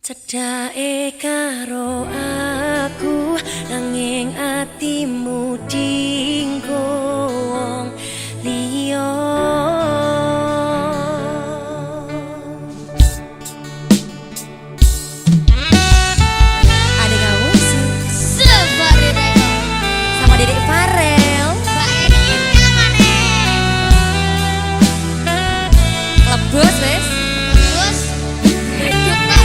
Cedhake karo aku nanging atimu dinggo wong liya. Adik kamu sebarire sama Dedek Farel. Mbak Erin nyamane. Klebus wes. Terus hidup kok.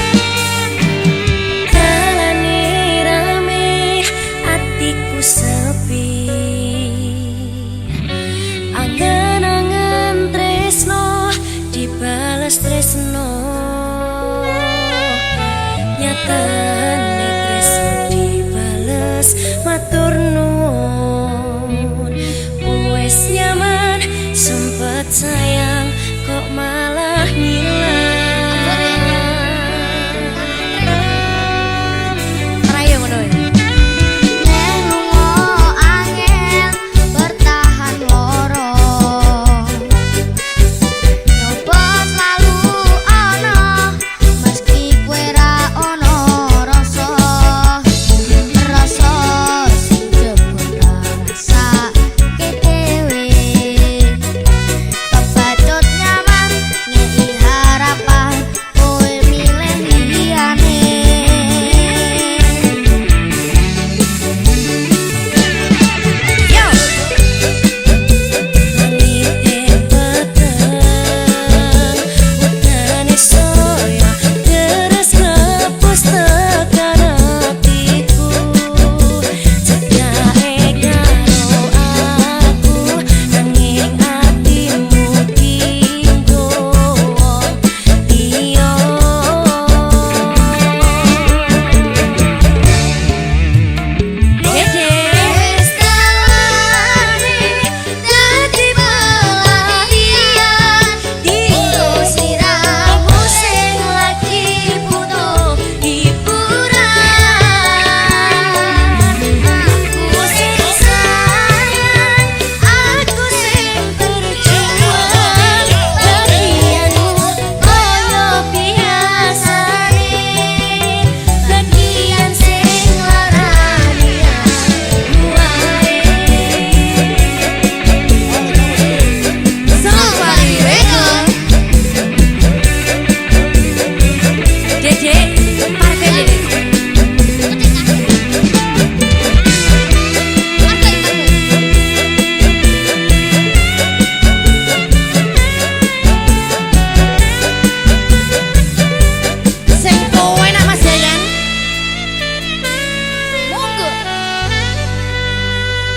Dalane rame, atiku sepi. Angen-angen tresno dibales tresno. Nyatane tresno dibales matur nuwun. Wes nyaman sempet sayang kok malah ngilang. Raya ngono ya. Yen lunga angel bertahan loro. Nyoba selalu ana meski kowe ra ono rasa. Rasa sing jebul rasa dhewe. Kebacut nyaman ngeki harapan kowe milih liyane. Yo. Langite peteng, udane soyo, deres ngepus tekan hatiku. Cedhake karo aku, nanging atimu dinggo wong liya. Dede. Wis dalane dadi pelarian dinggo sliramu sing lagi butuh hiburan. Aku sing sayang, aku sing berjuang, bagianmu koyo biasane, bagian sing larani aku wae. Sabarire kok. Dede, parke Dede. Sing kowe nak Mas Yayan. Monggo.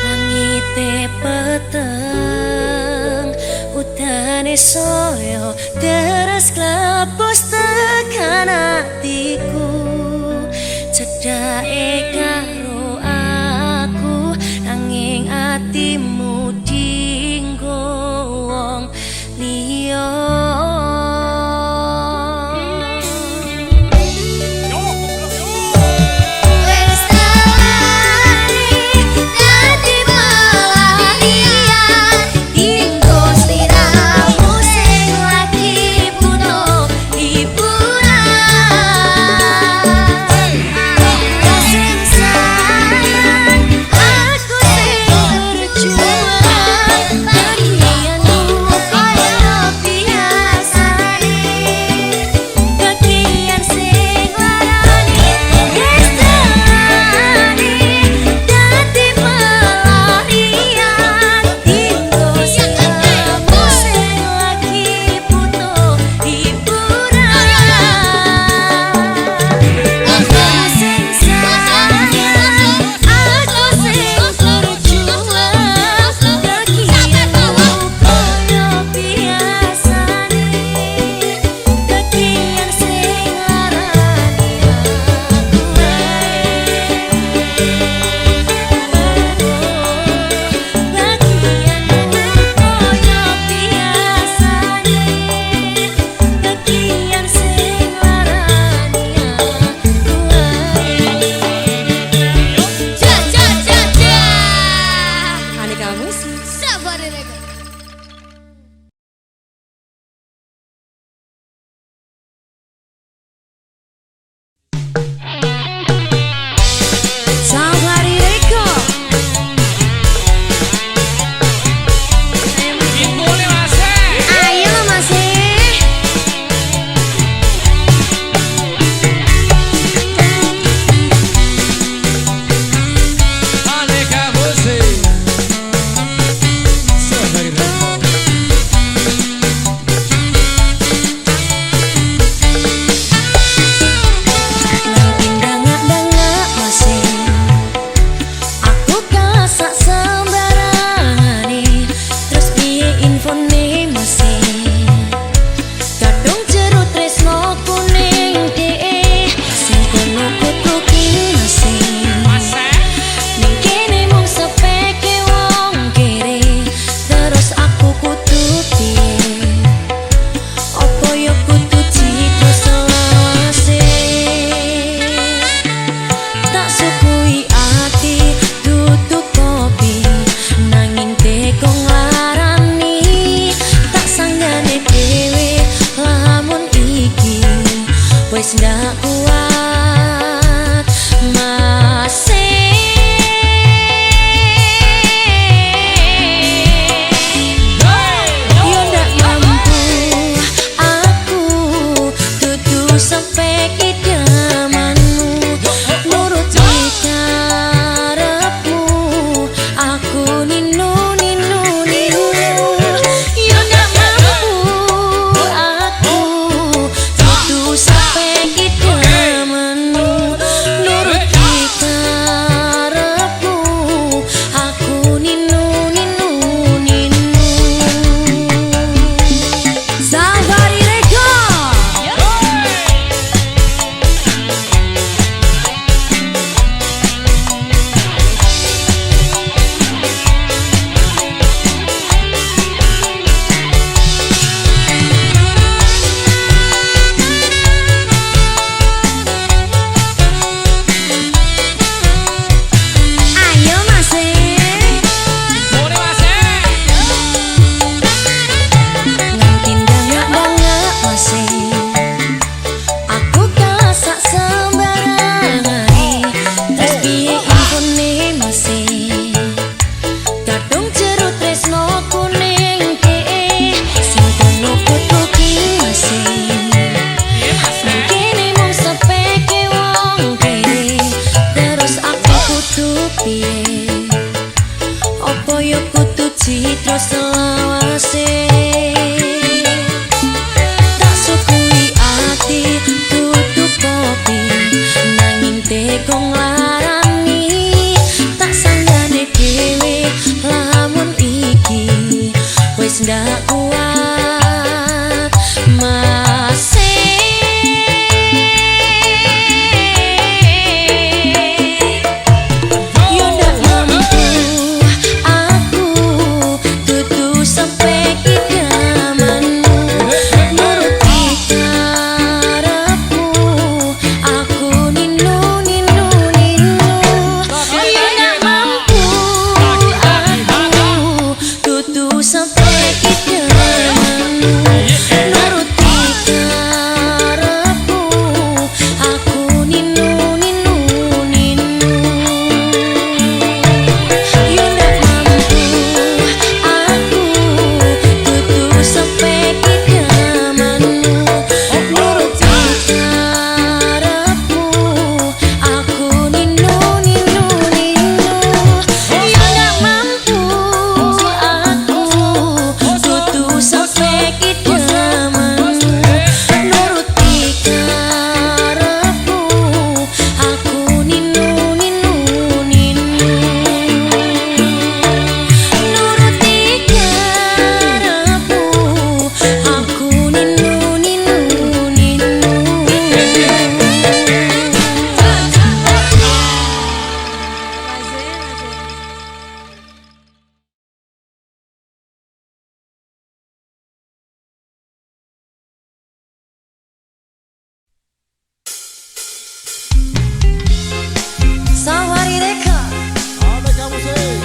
Langite peteng, udane soyo, deres klebus tekan atiku. Cedhake karo aku, nanging atimu dinggo wong liya. Wis dalane dadi pelarian dinggo sliramu sing lagi butuh hiburan. Aku sing sayang, kuat masih yo ndak mampu aku tutu sampai idamanmu nuruti karepmu aku ninu ninu ninu yo ndak mampu aku tutu sampai idamanmu nuruti karepmu aku ninu ninu ninu yo ndak mampu aku tutu sampai idamanmu nuruti karepmu aku ninu ninu ninu yo ndak mampu aku tutu sampai idamanmu nuruti karepmu aku ninu ninu ninu nuruti karepmu aku ninu ninu ninu Sawari Reka Ada kamu sih.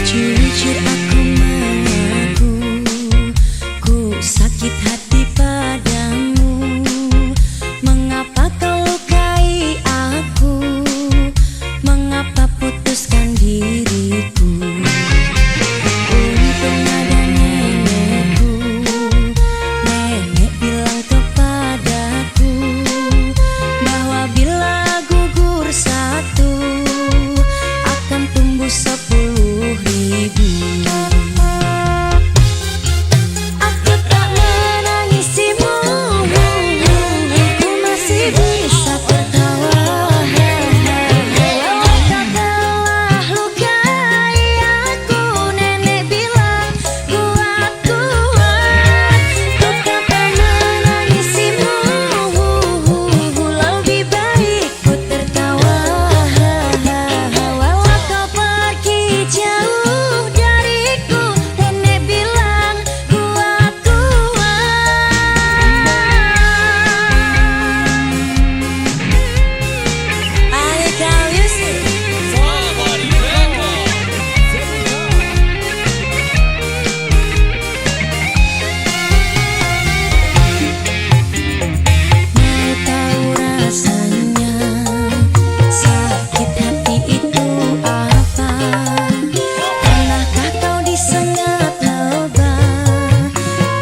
jujur aku mengaku ku sakit hati padamu mengapa kau lukai aku mengapa putuskan diriku untung ada nenekku nenek bilang kepadaku bahwa bila gugur satu akan tumbuh 10.000. Aku tak menangisimu, ku masih bisa tertawa. Walau kau telah lukai aku, nenek bilang kuat kuat. Ku tak menangisimu, lebih baik ku tertawa. Walau kau pergi jauh dariku, nenek bilang kuat kuat. Ayo kau Yusuf. Mau tahu rasanya sakit hati itu apa? Pernahkah kau disengat lebah?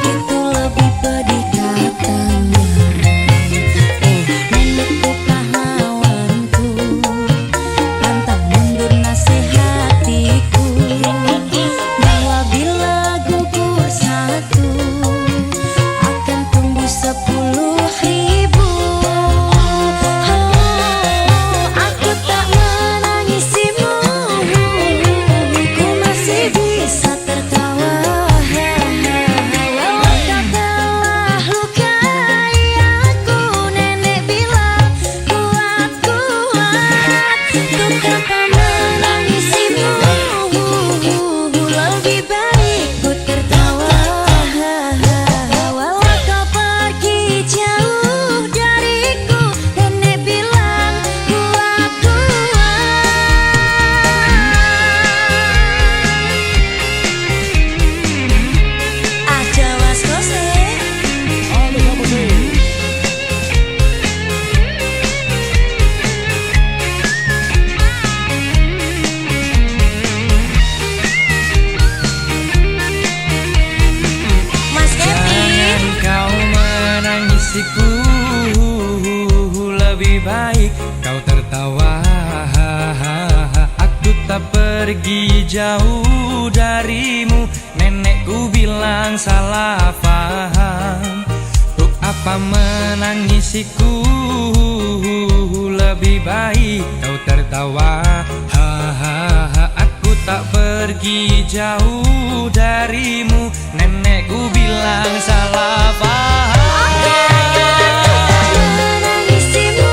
Itu lebih pedih katanya. Nenekku pahlawanku, pantang mundur nasihatiku, bahwa bila gugur satu akan tumbuh 10.000. Aku tak menangisimu, ku masih bisa tertawa. Walau kau telah lukai aku, nenek bilang kuat kuat. Ku tak menangisimu, lebih baik ku tertawa. Walau kau pergi jauh dariku, nenek bilang kuat kuat. Aja was kose. Ada kamu sih. Mas Kevin. Kau menangisiku, lebih baik kau tertawa. Aku tak pergi jauh darimu, nenekku bilang salah paham. Untuk Apa menangisiku? Lebih baik kau tertawa. Hahaha, aku tak pergi jauh darimu. Nenekku bilang salah paham. Menangisimu,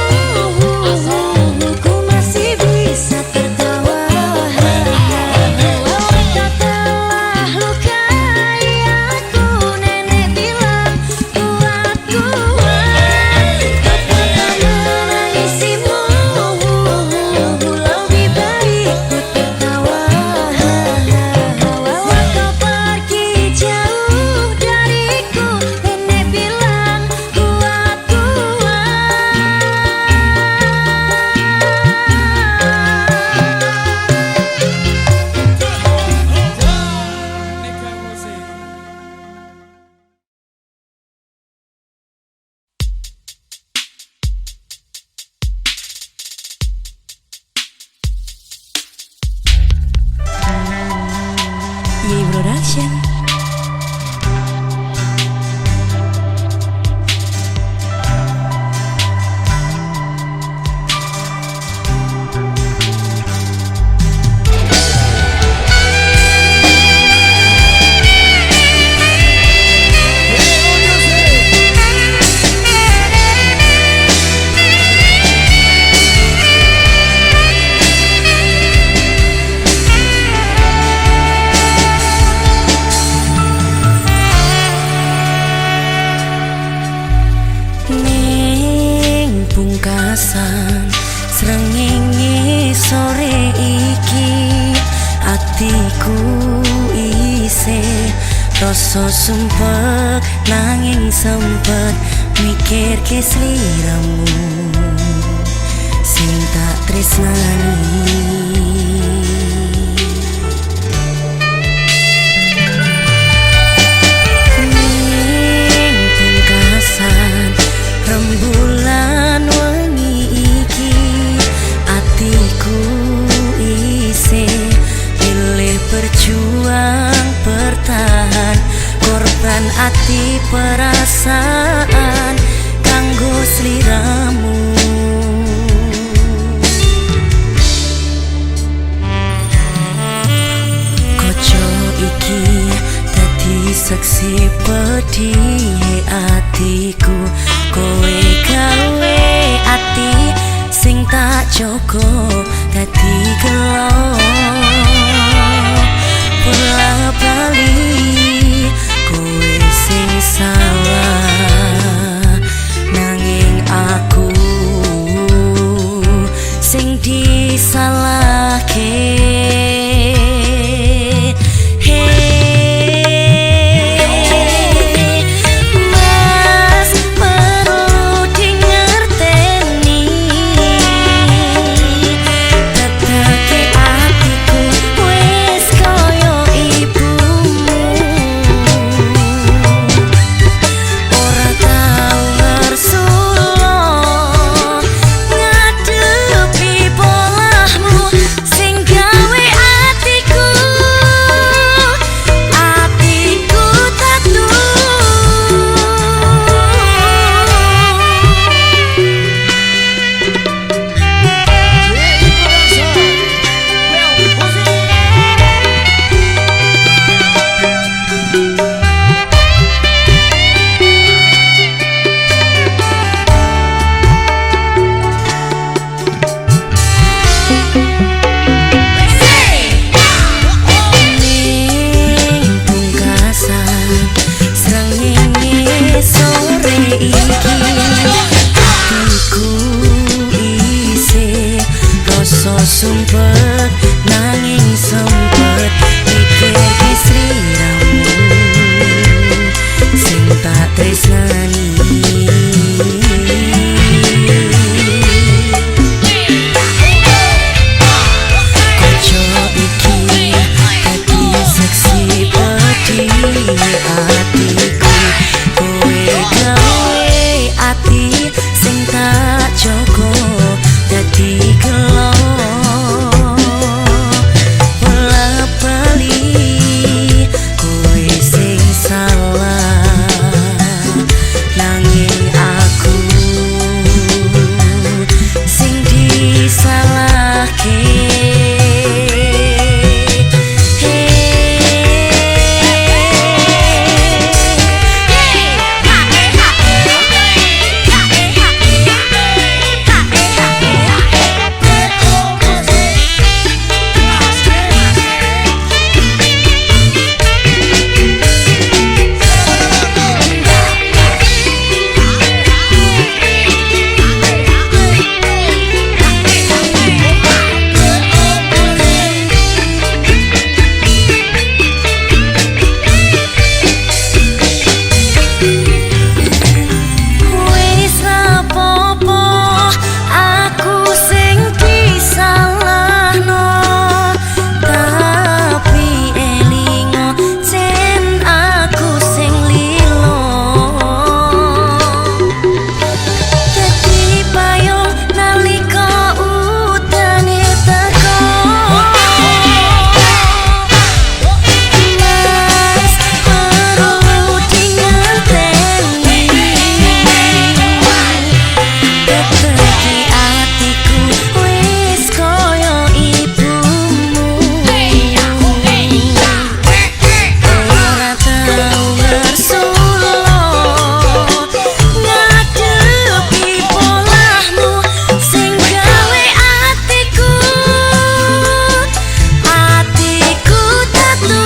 ku masih bisa tertawa. Walau kau telah lukai aku, nenek bilang kuat kuat. Tetap menangisimu, lebih baik ku tertawa. Walau kau pergi jauh dariku, nenek bilang kuat kuat. Aneka Musik. Yay Production. Ning pungkasan srengenge sore iki, atiku isih rasa sumpek nanging sempet mikir ke sliramu sing tak tresnani. Rembulan wengi iki, atiku isih pilih berjuang bertahan, korban ati perasaan kanggo sliramu. Koco iki dadi saksi pedhihe atiku, kowe gawe ati sing tak jaga dadi gelo. Bola bali kowe sing salah, nanging aku sing disalahke. Ngadepi polahmu Tetep di atiku wis koyo ibumu. Ora tau ngersulo ngadepi polahmu sing gawe atiku tatu.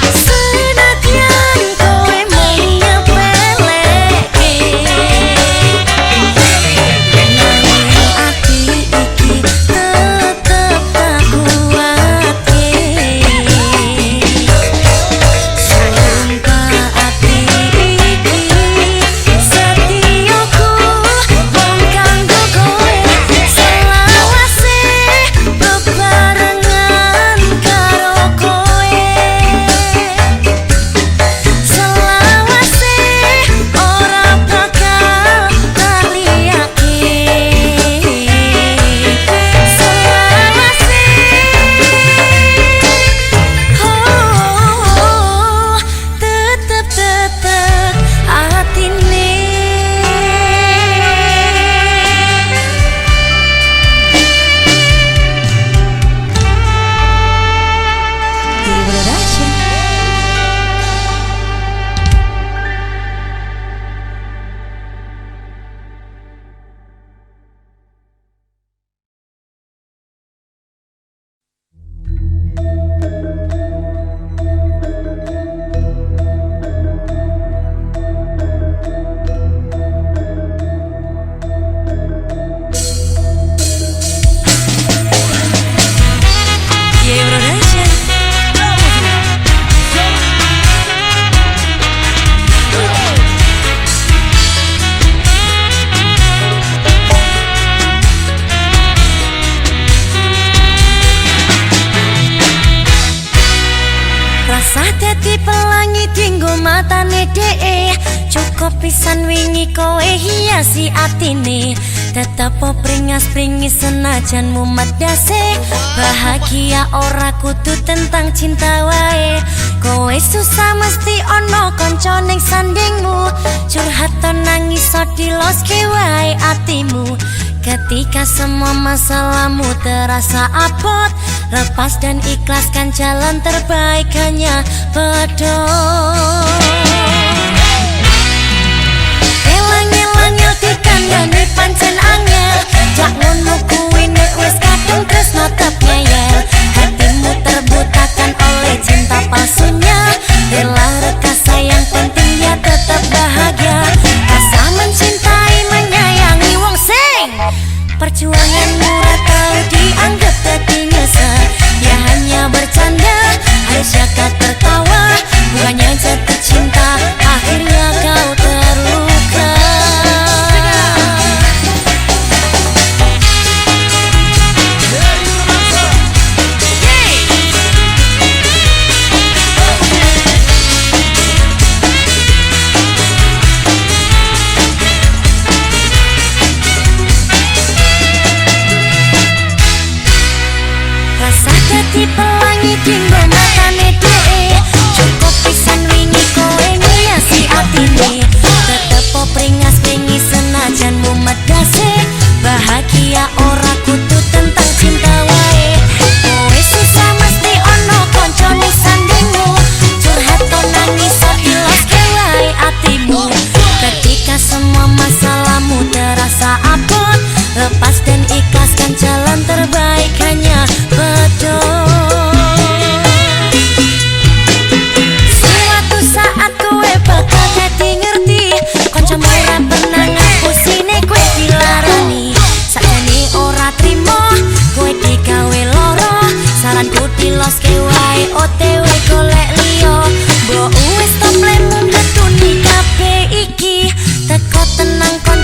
Senadyan kowe mung nyepeleke, nanging ati iki tetep tak kuwatke. Sumpah ati iki setioku wong kanggo kowe, selawase bebarengan karo kowe. Selawase ora bakal tak liyake. Selawase tetep atine. Rasa dadi pelangi dinggo matane dhek, cukup pisan wingi kowe hiasi atine. Tetep pringas-pringis senajan mumet dase, bahagia ora kudu tentang cinta wae. Kowe susah mesti ono kanca ning sandingmu, curhat nangis iso diloske wae atimu. Ketika semua masalahmu terasa abot, lepas dan ikhlaskan jalan terbaik hanya pedot. Elang-elang dikandani pancen angel, jak ngono kuwi nek wis kadung tresno tetep ngeyel. Hatimu terbutakan oleh cinta palsunya, rela rekasa yang penting dia tetap bahagia. Rasa mencintai menyayangi wong sing perjuanganmu tahu dianggap dadi nyesel. Ya hanya bercanda, harusnya kau tertawa, bukannya jatuh cinta, akhirnya kau terluka. Rasa dadi pelangi dinggo matane dhek, cukup pisan wingi kowe ngiasi atine. Tetep pringas-pringis senajan mumet dase, bahagia ora kudu tentang cinta wae. Kowe susah mesti ono kanca ning sandingmu, curhat nangis iso diloske wae atimu. Ketika semua masalahmu terasa abot, lepas dan ikhlaskan jalan terbaik hanya pedot. Suatu saat kowe bakal dadi ngerti, kancamu ora pernah ngapusine kowe dilarani. Sakjane ora trimo kowe digawe loro, saranku diloske wae OTW golek liya. Mbok wis templemu ketuni kabeh iki, teko tenang kon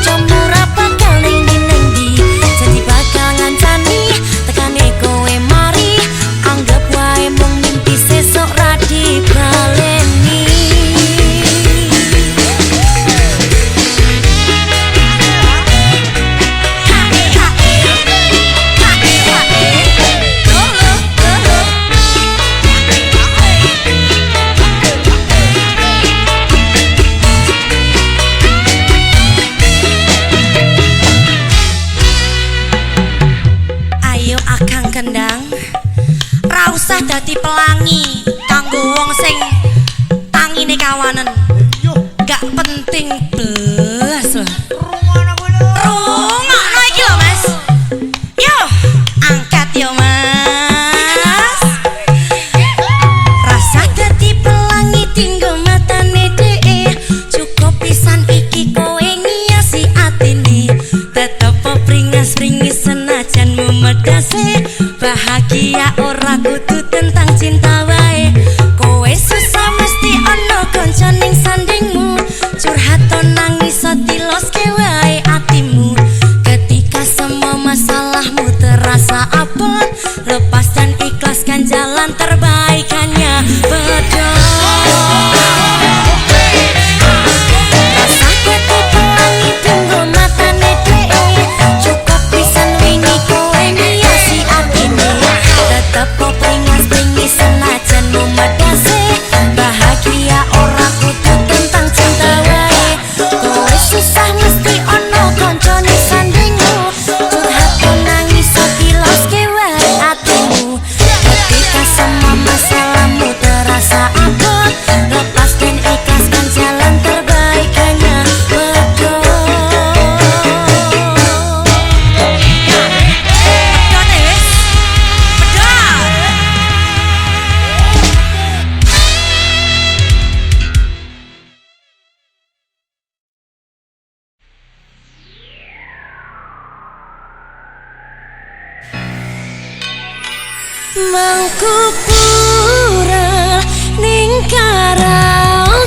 Mangku pura ning karaokean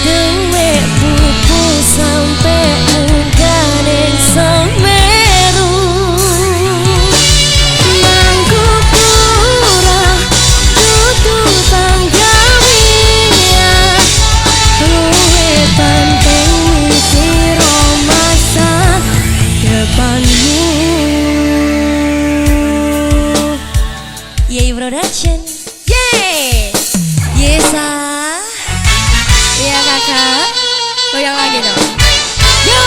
dewe pupu sampe munggah ning Semeru. Mangku pura dudu panggawean luwe penting mikir masa depanmu. Yay Production. Yay. Yesa. Iya kakak. Goyang lagi dong. Yo.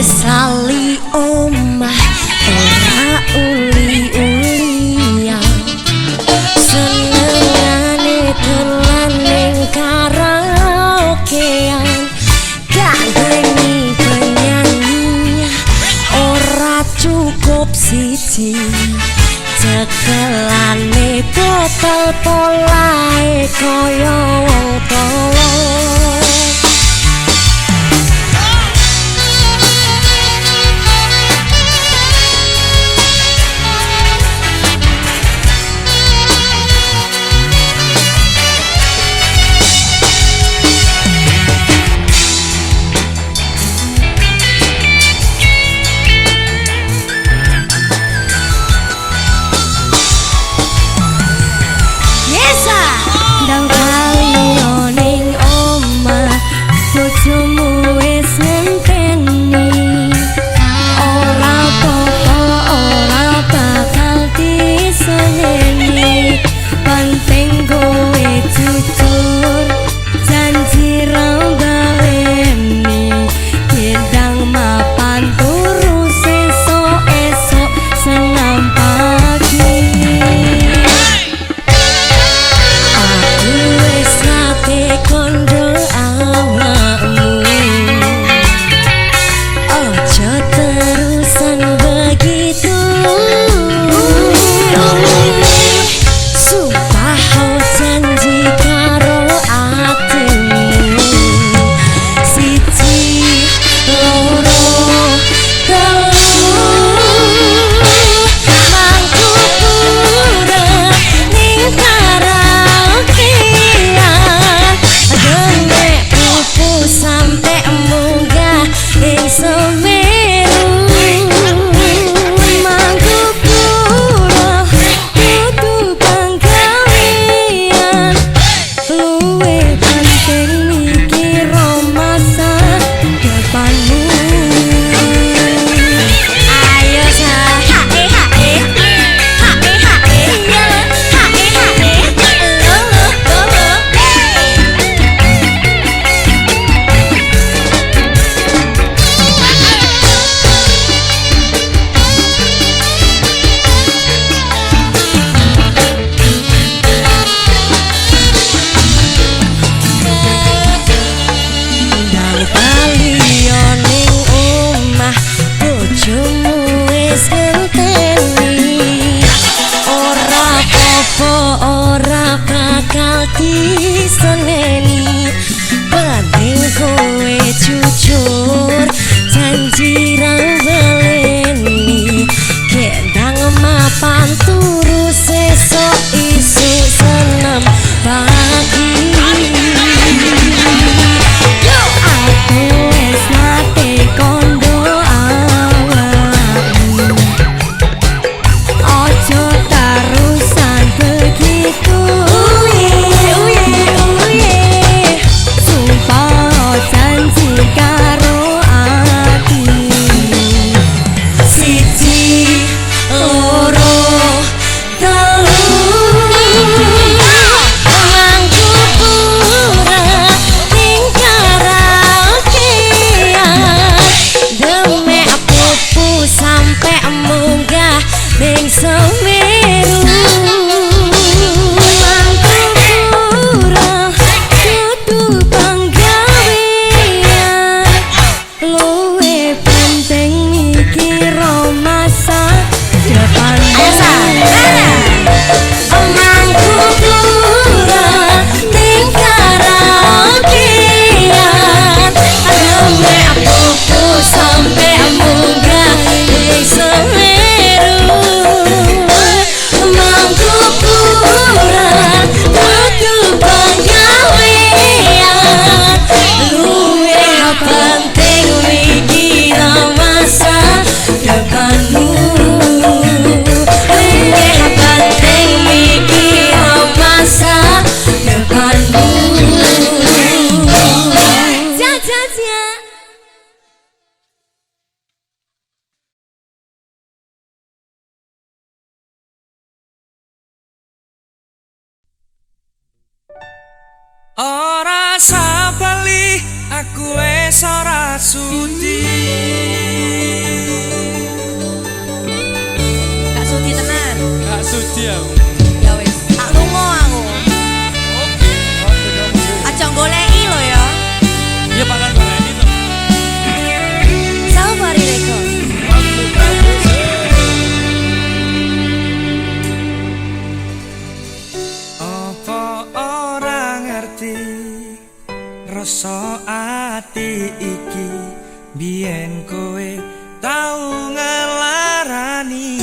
Sali omah ora uli-ulian senengane dolan ning karaokean gak nyanyi penyanyi ora cukup siji cekelane botol polahe kaya wong tolong. Ndang kaliyo ning omah bojomu wis ngenteni ora apa-apa ora bakal diseneni penting kowe jujur janji ra baleni kendang mapan turu sesuk-esuk senam pagi. Kondo awakmu ojo terusan begitu sumpah janji karo atimu siji loro telu mangku pura ning karaokean dewe pupu sampe munggah ing Semeru. Mangku pura dudu panggawean luwe penting mikir masa depanmu. Ayo sa hae hae hae hae ya hae hae lolo lolo. Ndang kaliyo ning omah bojomu wis ngenteni ora apa-apa ora bakal diseneni penting kowe jujur janji ra baleni kendang mapan turu sesuk isuk senam pagi. Aku wis nate kondo awakmu ojo tarusan begitu sumpah janji aku wis ora sudi. Gak sudi tenan. Gak sudi aku. Ya wis, tak lunga aku. Aja goleki lho ya. Ya bakal baleni to. Safari Record. Apa ora ngerti rasa ati iki biyen kowe tau ngelarani.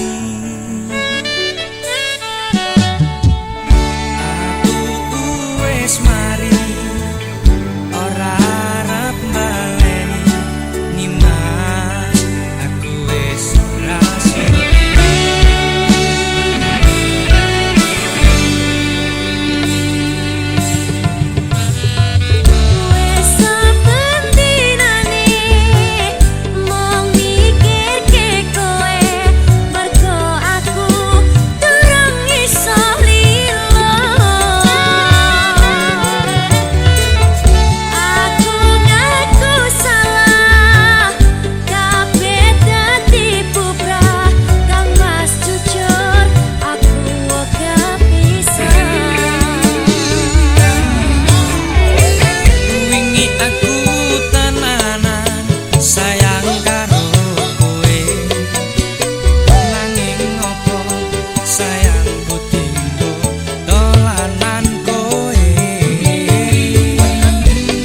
Aku wis mari ora arep baleni nimas aku wis ora sudi. Wes sabentinane mong mikirke kowe mergo aku durung iso lilo. Aku ngaku salah kabeh dadi bubrah kang mas jujur aku kepisah. Wingi aku tenanan sayang karo kowe nanging opo sayangku tinggo dolanan kowe.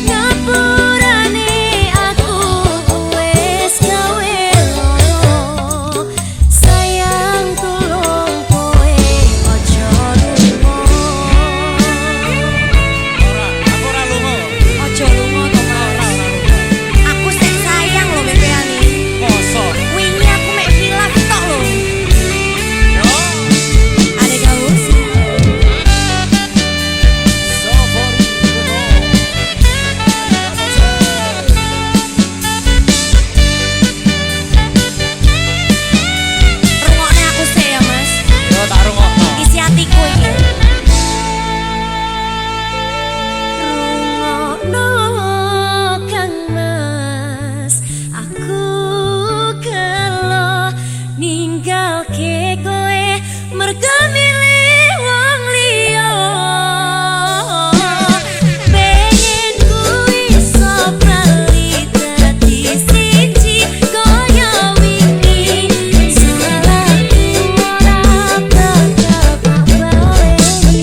Ngapurane aku wis gawe loro sayang tulung kowe aja lunga. Aku ora lunga. Aja lunga to Mas. Aku sik sayang lho mbebeani. Mosok. Wingi aku mek hilaf tok lho. Yo. Ade gawus. Rungokne aku sik ya Mas. Yo tak rungokno. Isi hatiku iki. Rungokno Kang Mas, aku kelo ninggalke kowe mergo milih wong liya. Pengen kuwi iso bali dadi siji kaya wingi. Salahku ora tetep baleni.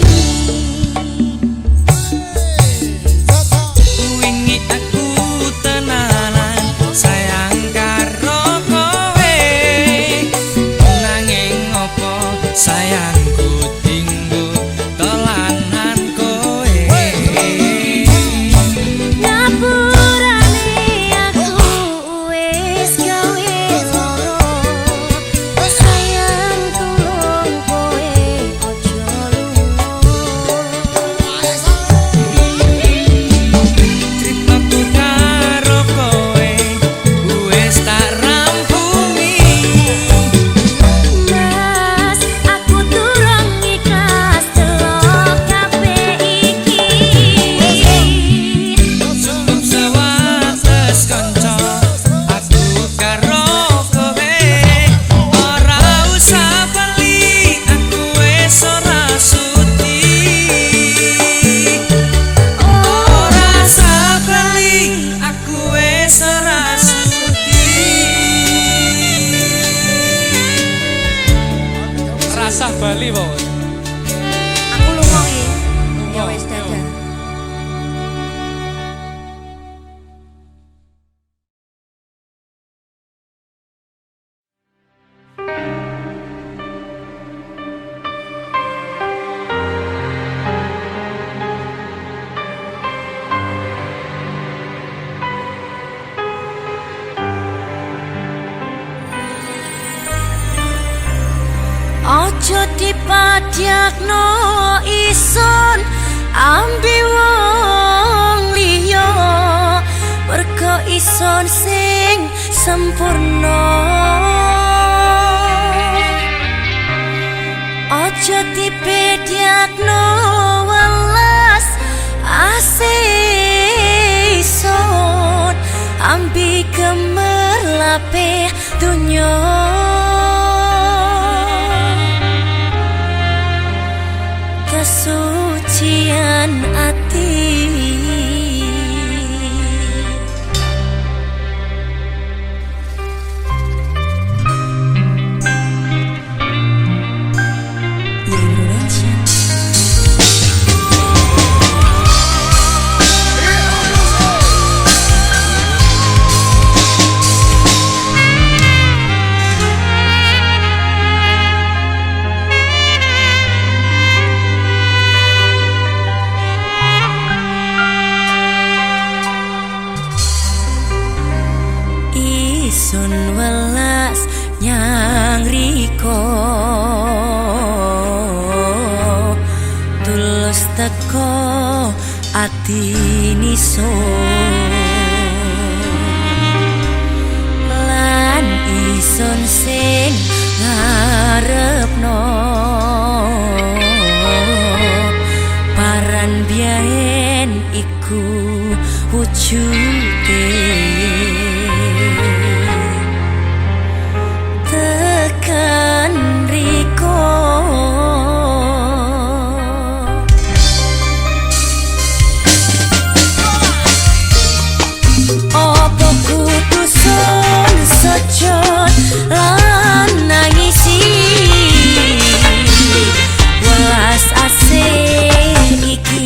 Wingi aku tenanan sayang karo kowe nanging opo sayangku tinggo dolanan kowe. Ngapurane aku wis gawe loro sayang tulung kowe aja Critaku karo kowe wis tak rampungi. Mas, aku durung ikhlas delok kabeh iki. Cukup sewates kanca aku karo kowe ora usah bali aku wis ora sudi. Ora usah bali aku wis ora sudi. Rasa Bali wae. Aku lunga iki. Ya wis dadah. Ojo dipadyakno ison ambi wong liya mergo ison sing sempurna. Ojo dipedyakno welas asih ison iki gemerlape dunya kesucian ati Indonesia. Isun welas nyang riko tulus teko ati niso lan isun sing ngarepno paran biyen iku wujude tekan riko opo kudu sun sejot lan nangisi welas asih iki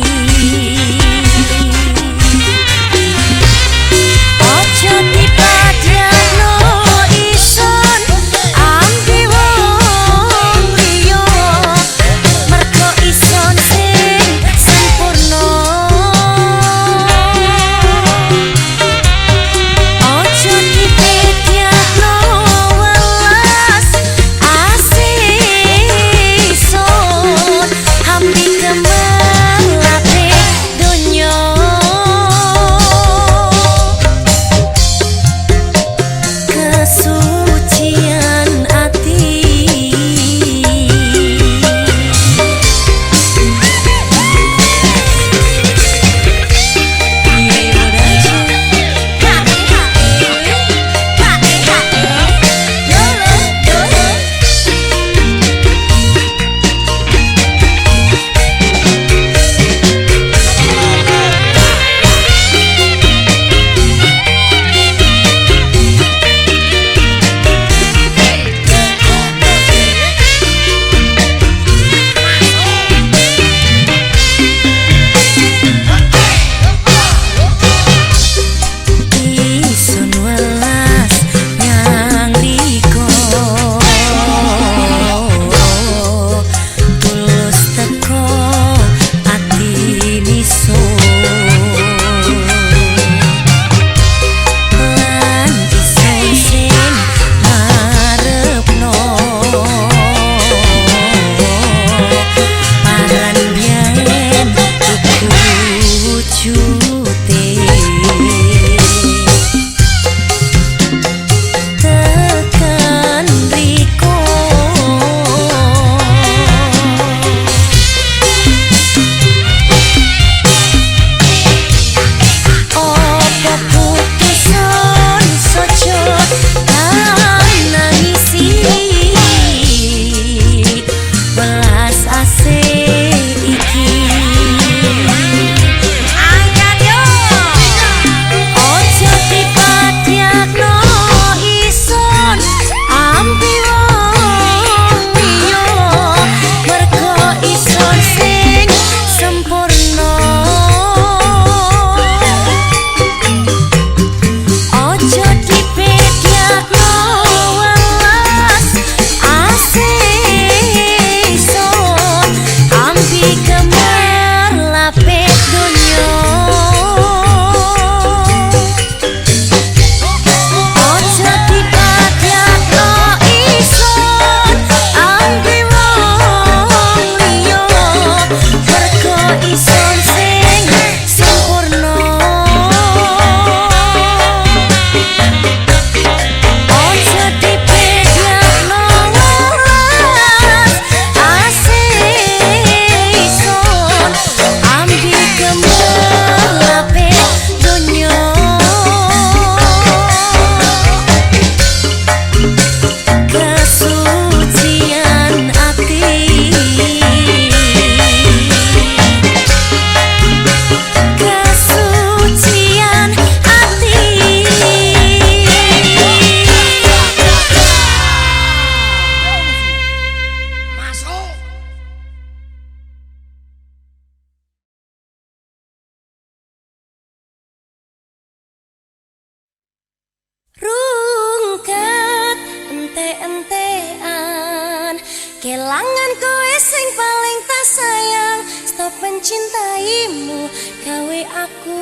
Kelangan kowe sing paling tak sayang, stop mencintaimu gawe aku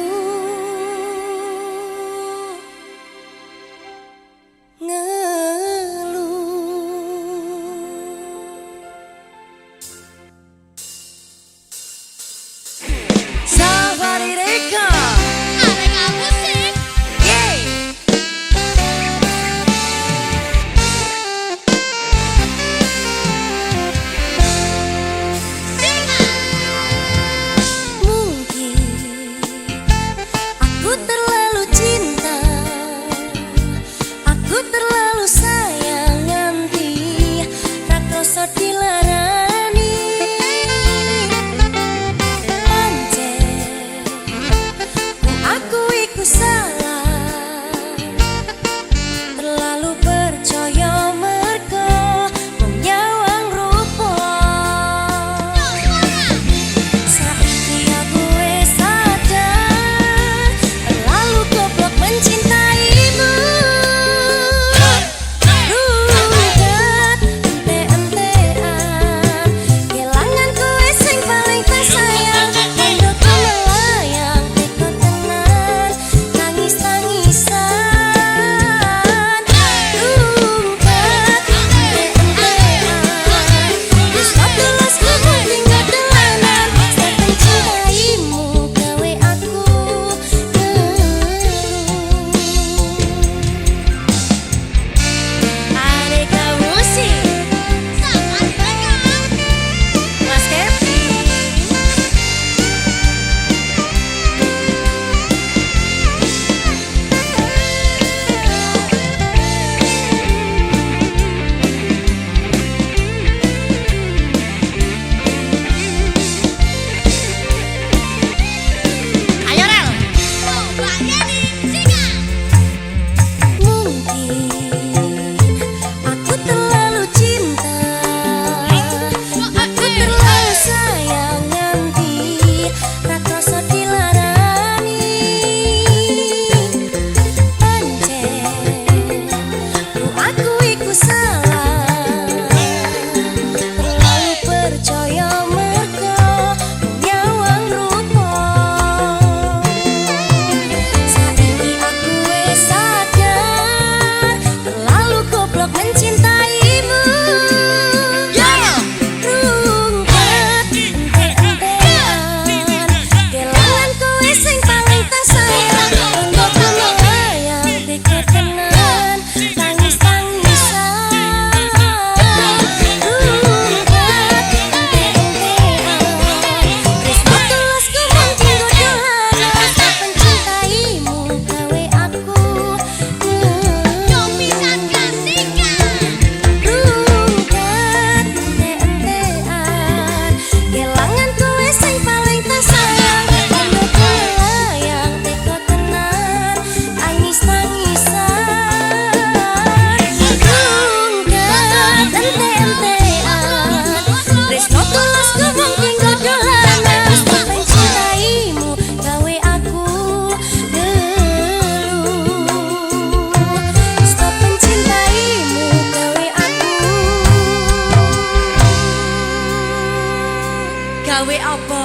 gawe apa?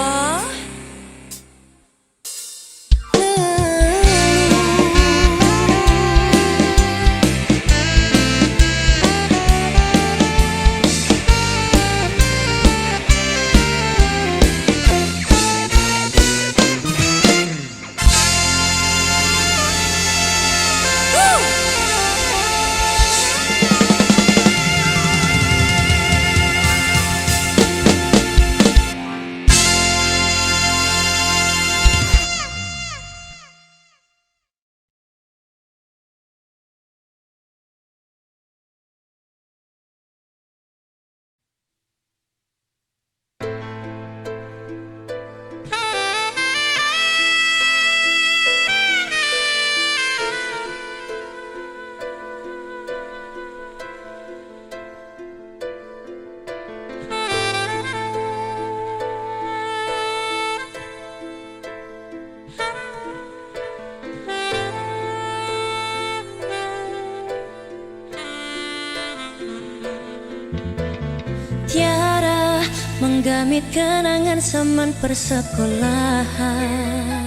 Damit kenangan zaman persekolahan.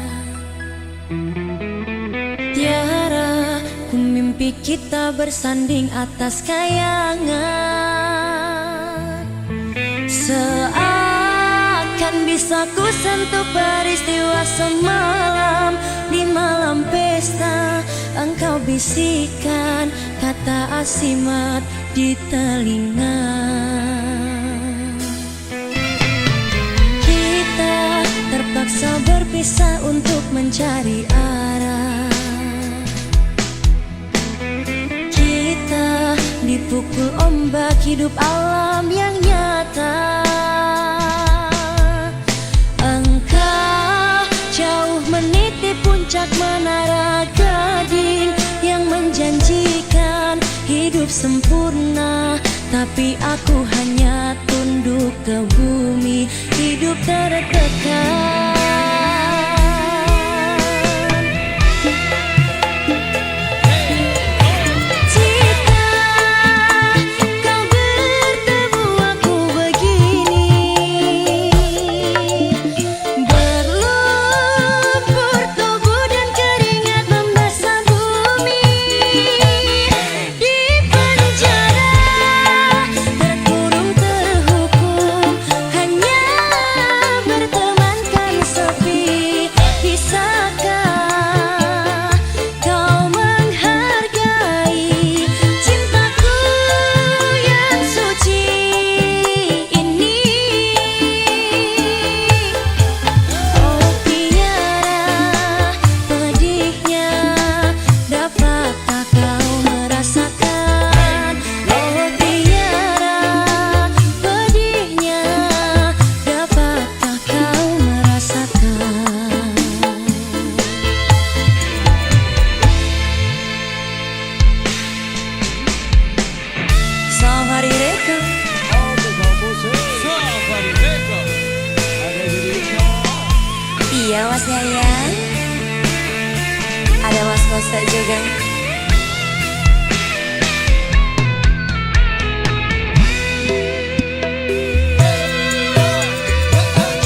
Tiara, ku mimpi kita bersanding atas kayangan. Seakan bisa ku sentuh peristiwa semalam. Di malam pesta engkau bisikan kata asimat di telinga. Kita terpaksa berpisah untuk mencari arah. Kita dipukul ombak hidup alam yang nyata. Engkau jauh meniti puncak menara gading yang menjanjikan hidup sempurna, tapi aku hanya tunduk ke bumi, hidup tertekan. Iya Mas Yayan, ada Mas Kosta juga.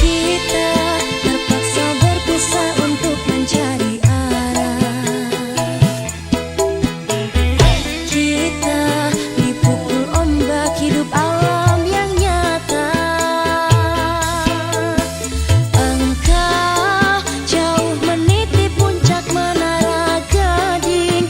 Kita terpaksa berpisah untuk mencari arah. Kita dipukul ombak hidup alam yang nyata. Engkau jauh meniti puncak menara gading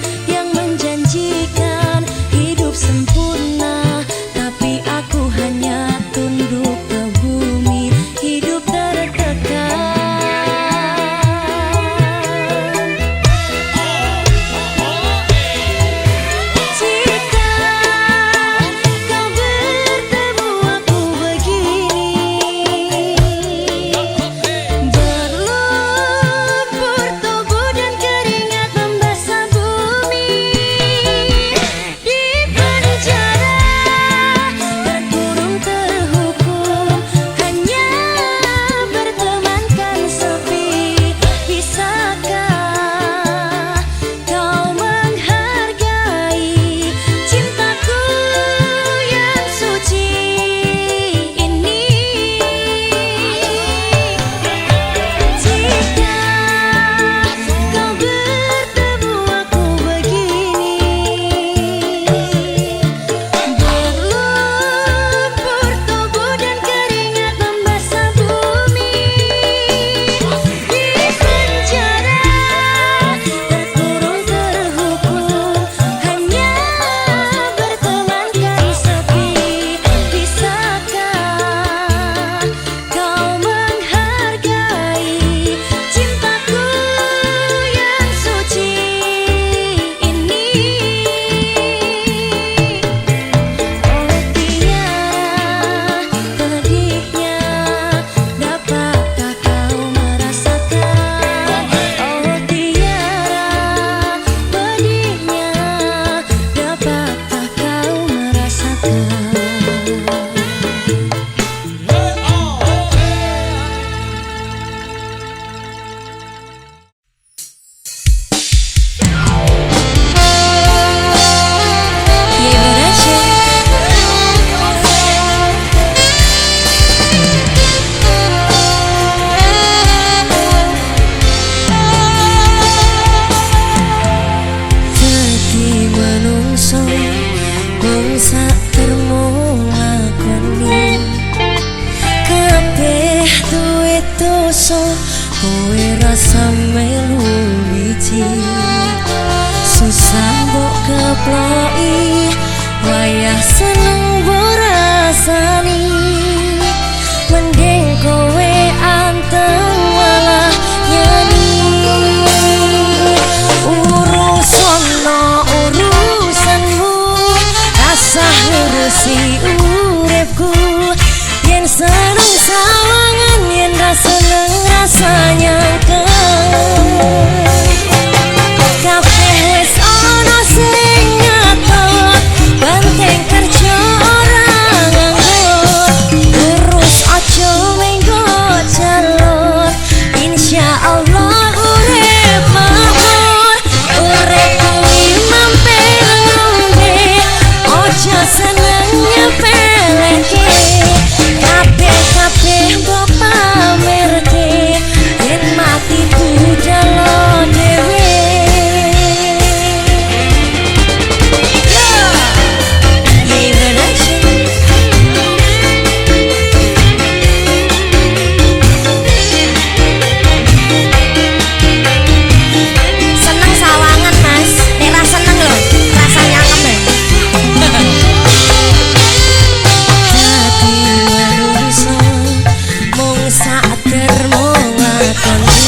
termo ngakoni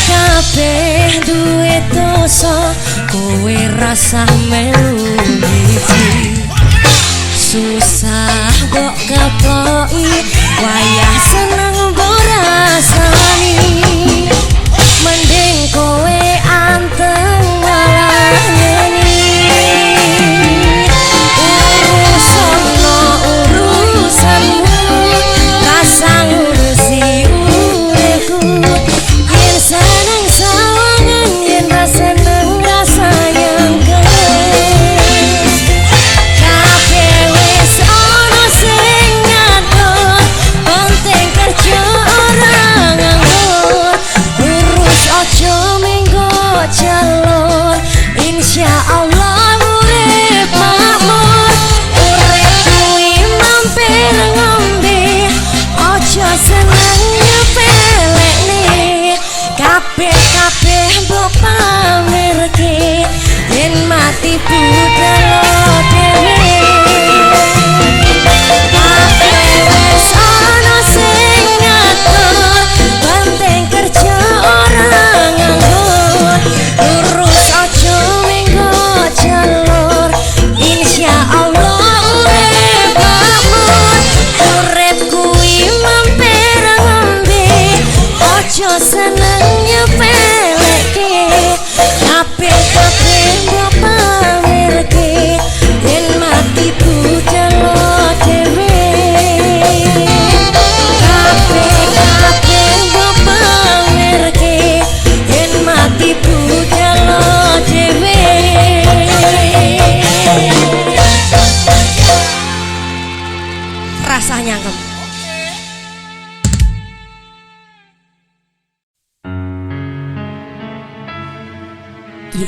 kabeh duwe dosa kowe rasa melu iki susah kok kepoki wayah seneng borasani mending kowe anteng malah nyanyi urusono urusanmu kasang urusi uripku yen seneng sawangan yen ra seneng rasa yang kabeh wis ana sing ngatur penting kerja ora nganggur urus aja minggu jalur insyaallah urip makmur urip kuwi mampir ngombe aja seneng nyepelekne kabeh mbok pamerke yen mati budal dhewe kabeh wis ana sing ngatur penting kerja ora nganggur urus aja minggu jalur insyaallah urip makmur urip kuwi mampir ngombe aja seneng nyepeleke kabeh mbok pamerke yen mati budal dhewe kabeh mbok pamerke yen mati budal dhewe rasanya ngem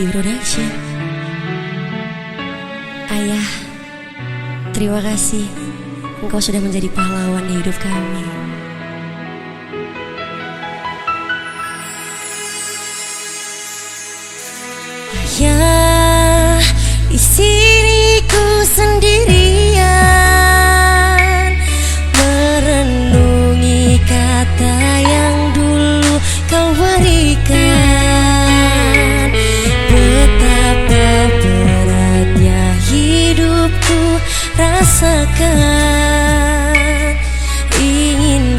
Production. Ayah, terima kasih engkau sudah menjadi pahlawan di hidup kami. Ayah, di sini ku sendirian merenungi kata yang dulu kau berikan. Betapa beratnya hidupku rasakan, ingin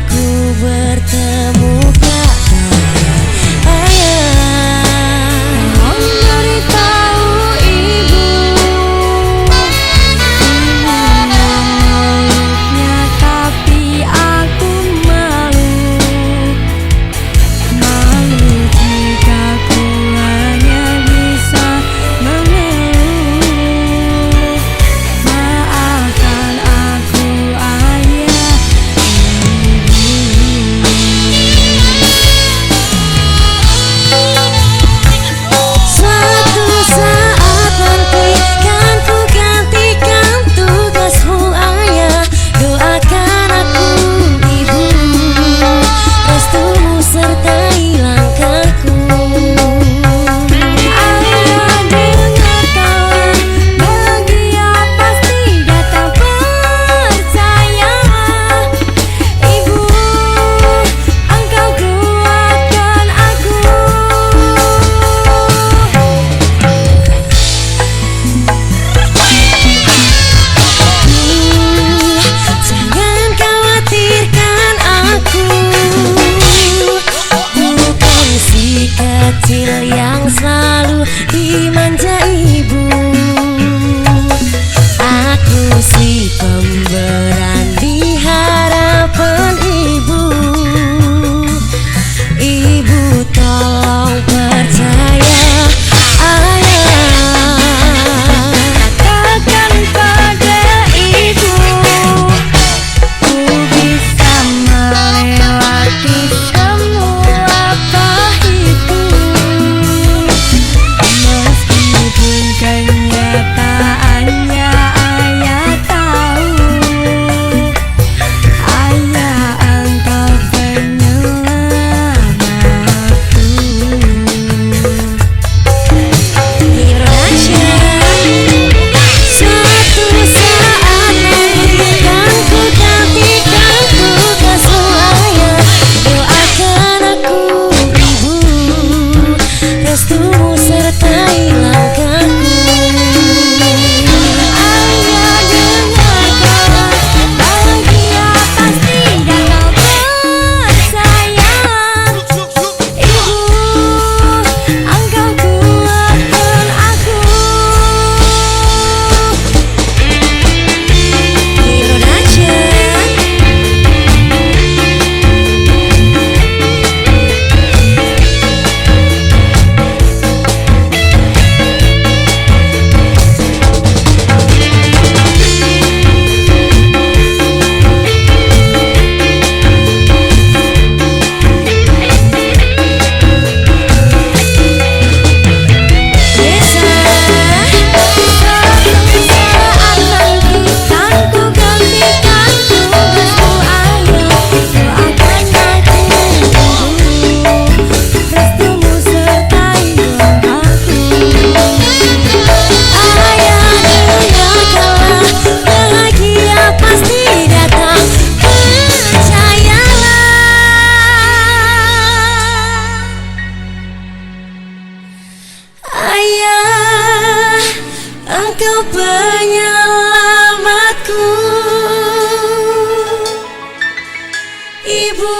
Ibu,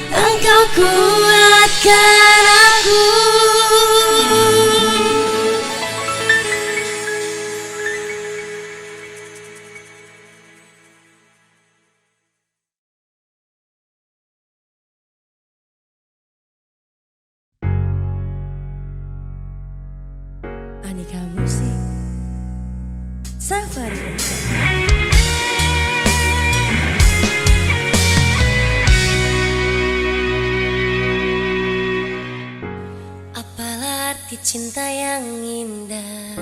engkau kuatkan aku. Anika Musik Safari. Apalah arti cinta yang indah,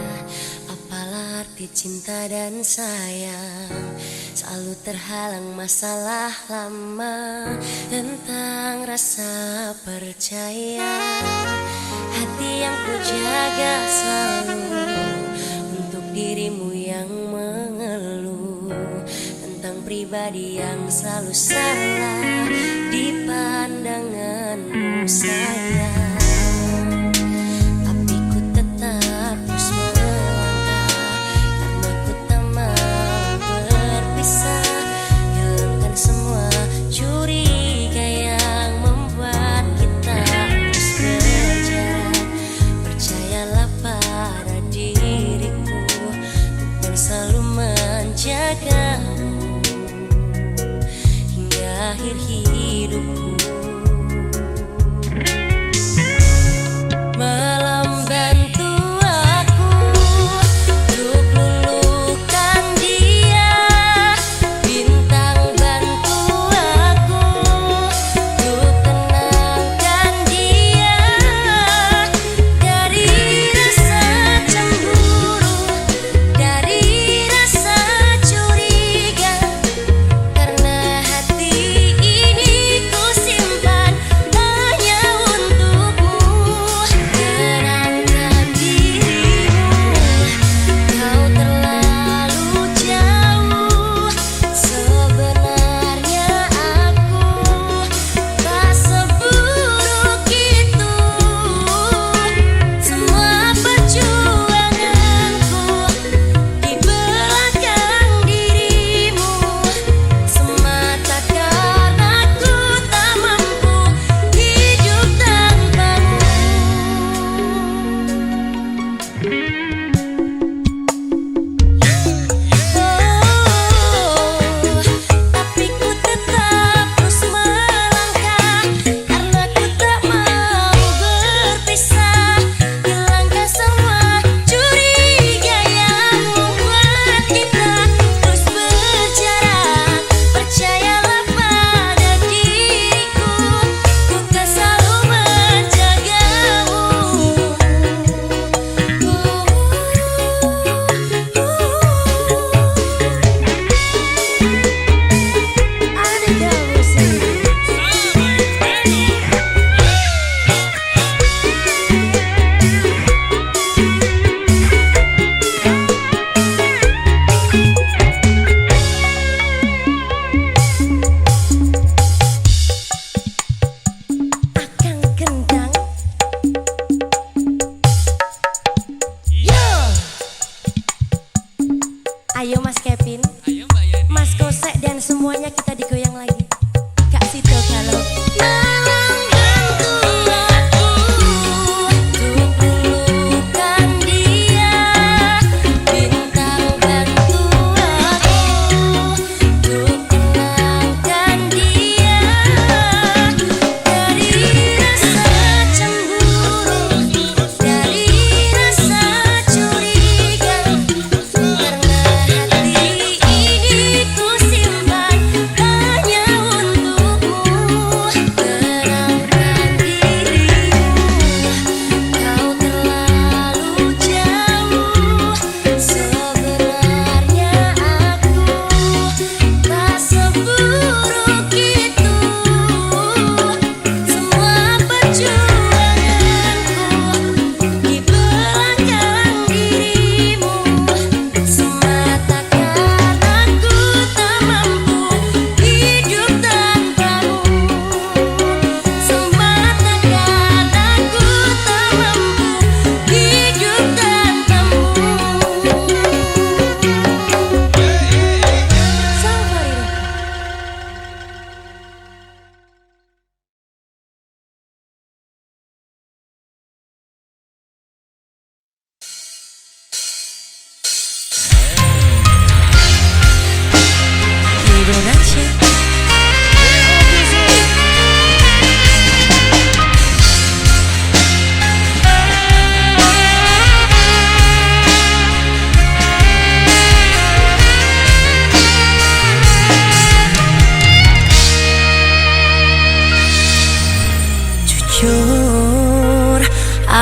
apalah arti cinta dan sayang. Selalu terhalang masalah lama tentang rasa percaya. Hati yang ku jaga selalu untuk dirimu yang mengeluh tentang pribadi yang selalu salah di pandanganmu sayang. Tapi ku tetap terus melangkah karena ku tak mau berpisah. Hilangkan semua curiga yang membuat kita terus berjalan. Percayalah pada diriku dan selalu menjagamu hingga akhir hidupku. Malam bantu aku untuk luluhkan dia, bintang bantu aku untuk tenangkan dia dari rasa cemburu, dari rasa curiga. Karena hati ini ku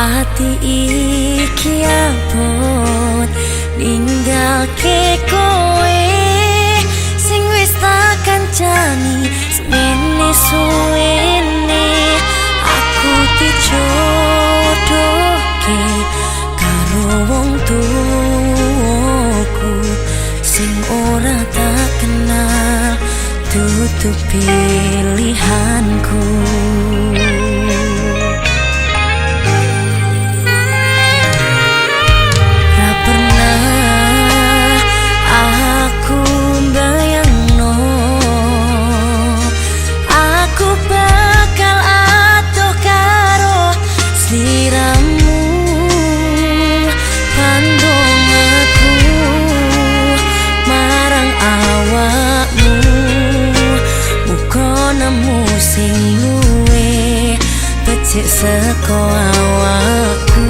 Ati iki abot ninggalke kowe sing wis tak kancani semene suwene. Aku dijodohke karo wong tuaku sing ora tak kenal, dudu pilihanku. Sing luwe becik seko awakku.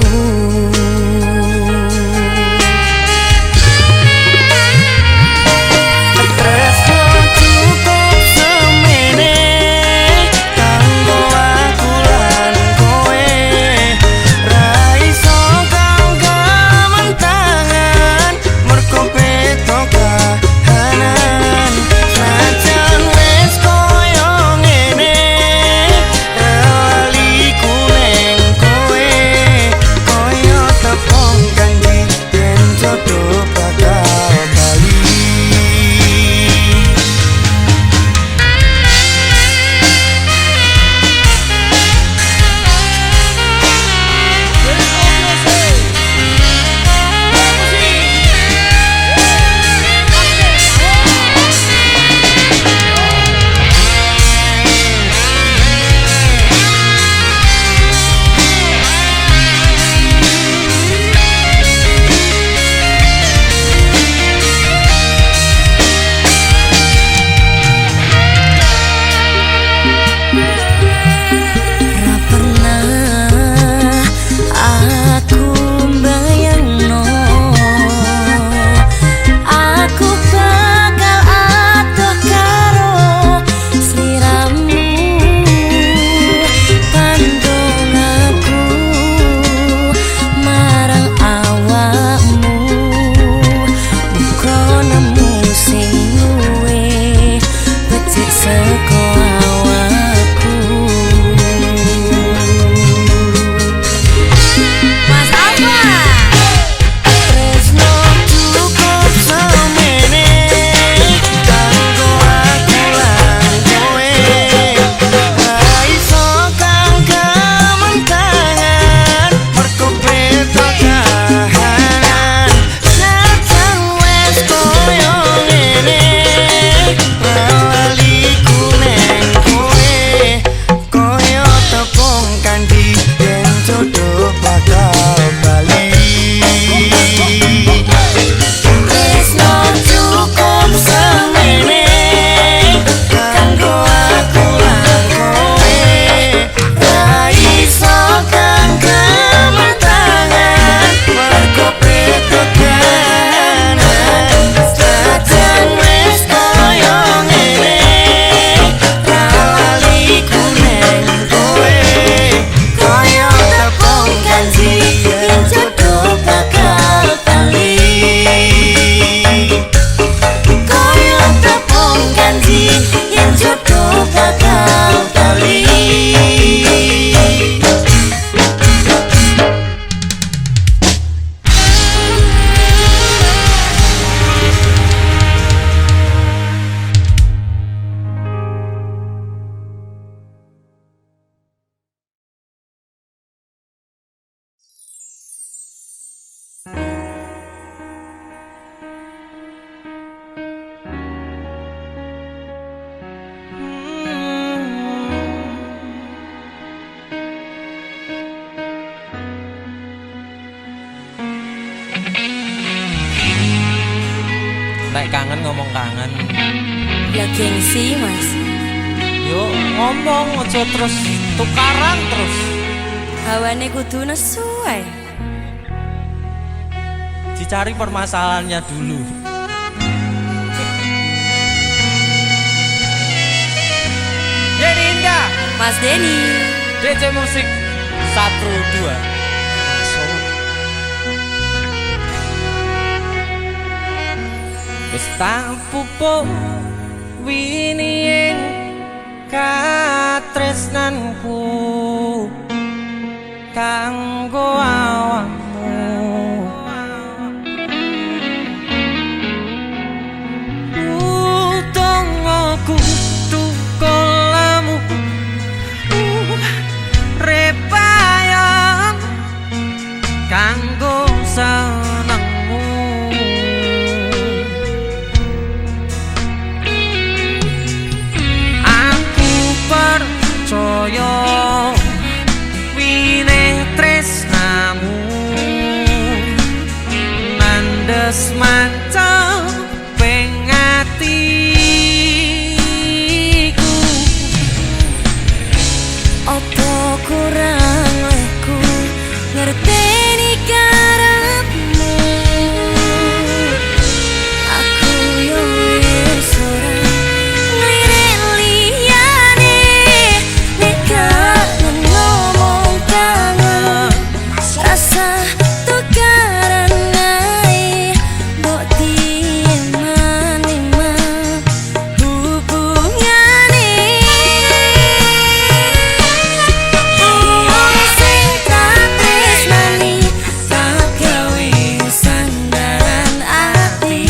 Nek kangen ngomong kangen. Ya gengsi mas. Yo ngomong aja terus tukaran terus. Hawane kudu nesu ae. Dicari permasalahannya dulu. Jadi Indah Mas Denny DC Musik 12 wis tak pupuk winien katresnanku kanggo awakmu. Utongoku tukolamu repayang kanggo senengmu. Aku percaya wineh tresnamu nandes mancep pengatiku. Opo kurang leku ngerteni karepmu. Aku yo wis ora nglirik liyane nek kangen ngomong kangen rasa tukaran ae mbok diman-iman hubungane. Wong sing tak tresnani tak gawe sandaran ati,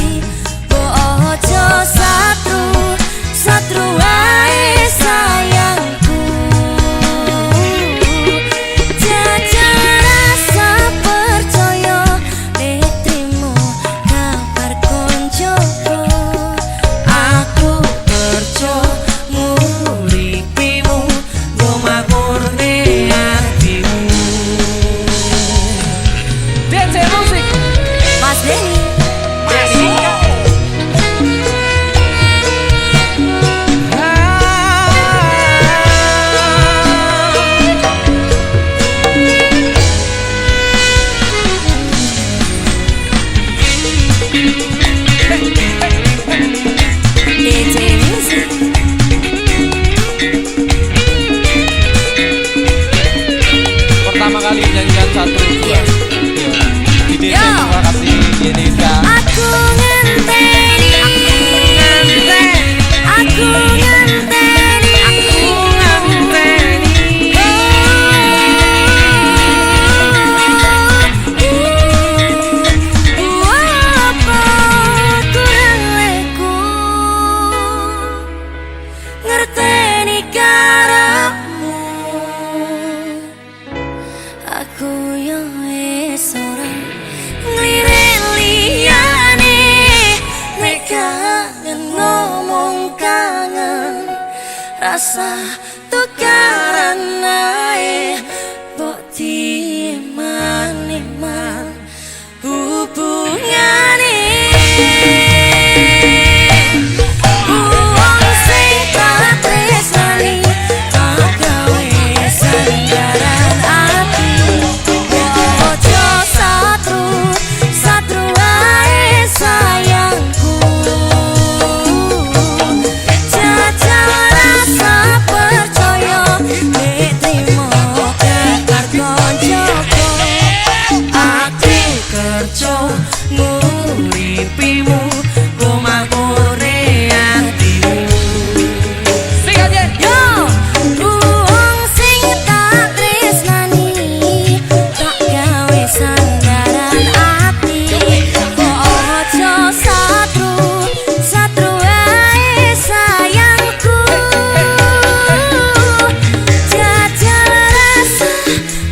mbok aja satru wae sayangku. Jajal rasa percaya nek trimo kabar koncoku. Aku kerja nguripimu nggo makurne atimu. DJ Musik Mas Denny DJ Music. Pertama kali menyanyikan satu Iya. di DJ. Yo. Terima kasih Yenika. Aku ngenteni, aku ngenteni, apa kurang leku ngerteni karepmu. Aku yo wis ora nglirik liyane nek kangen ngomong kangen rasa tukaran ae mbok diman-iman hubungane. Wong sing tak tresnani tak gawe sandaran ati, ojo satru wae sayangku. Jajal rasa percaya nek trimo kabar koncoku. aku kerja nguripimu nggo makurne atimu. Sing aja. Yo, wong sing tak tresnani tak gawe sandaran ati, ojo satru wae sayangku. Jajal rasa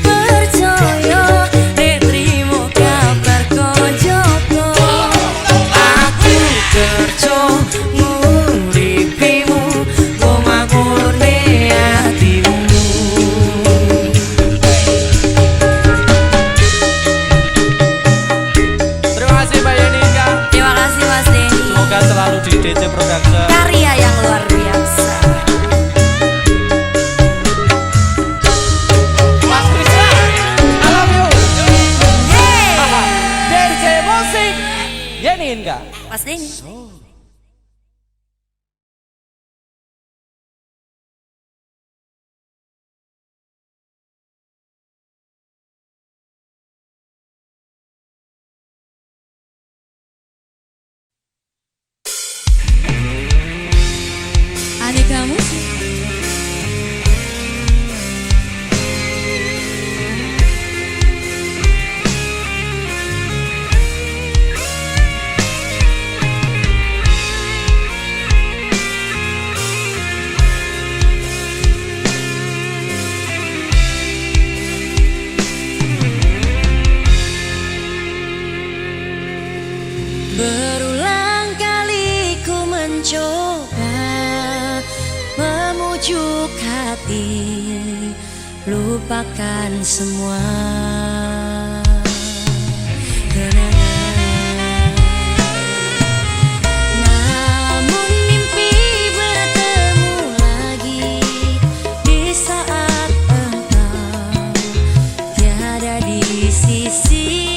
percaya nek trimo kabar koncoku. Aku kerja nguripimu nggo makurne atimu. Terima kasih Mbak Yenika. Terima kasih Mas Denny. Semoga selalu di DJ Production. Karya yang luar biasa. Mas Krisna, I love you. Hey, DJ Musik Yenika. Mas Denny. hati, lupakan semua kenangan. Namun mimpi bertemu lagi di saat engkau tiada di sisi.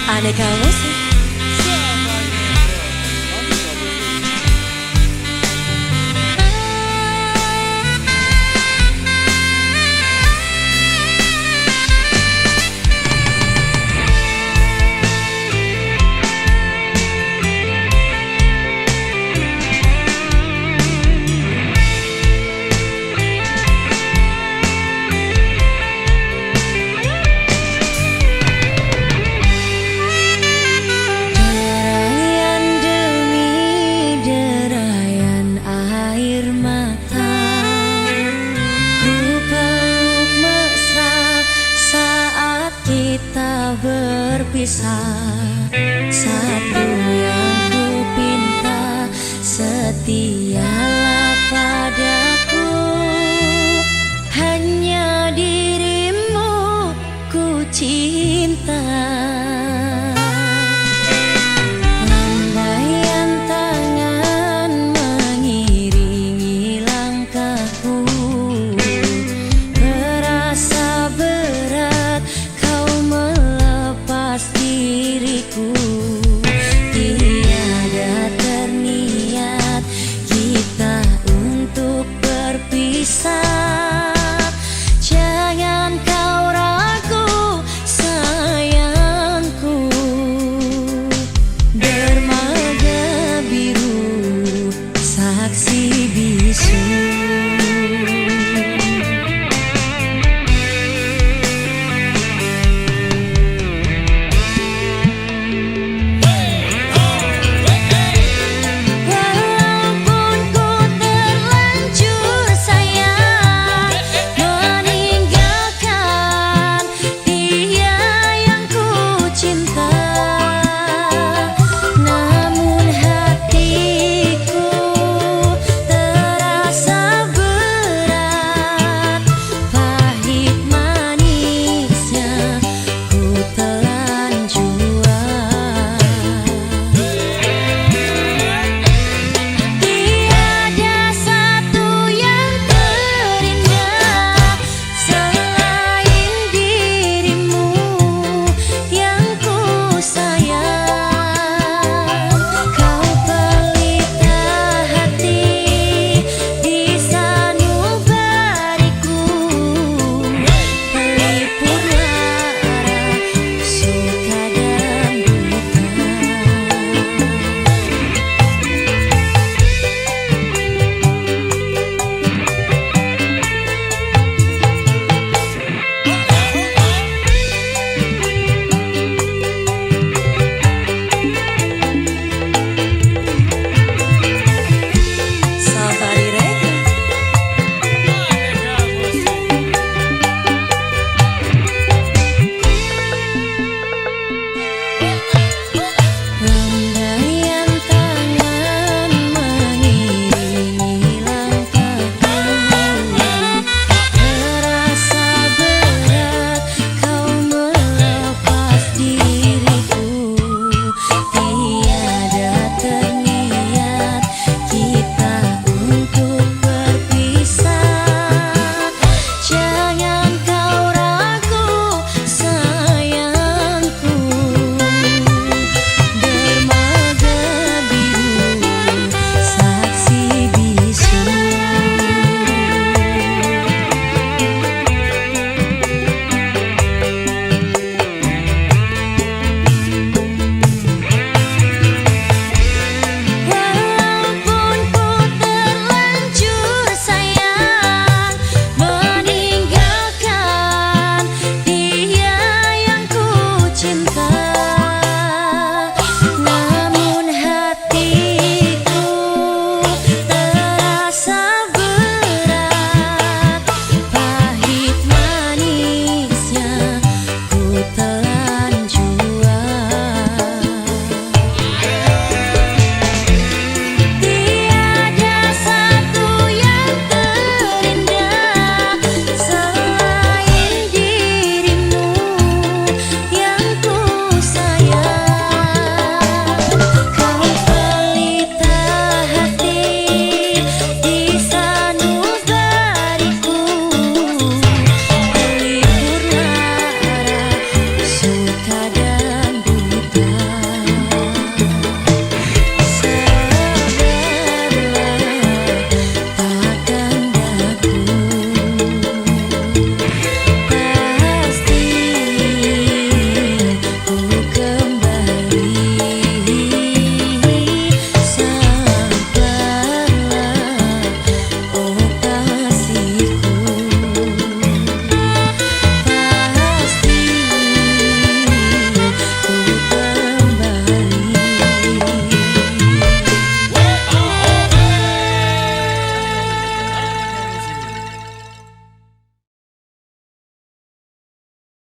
Aneka musik. satu yang ku pinta, setia.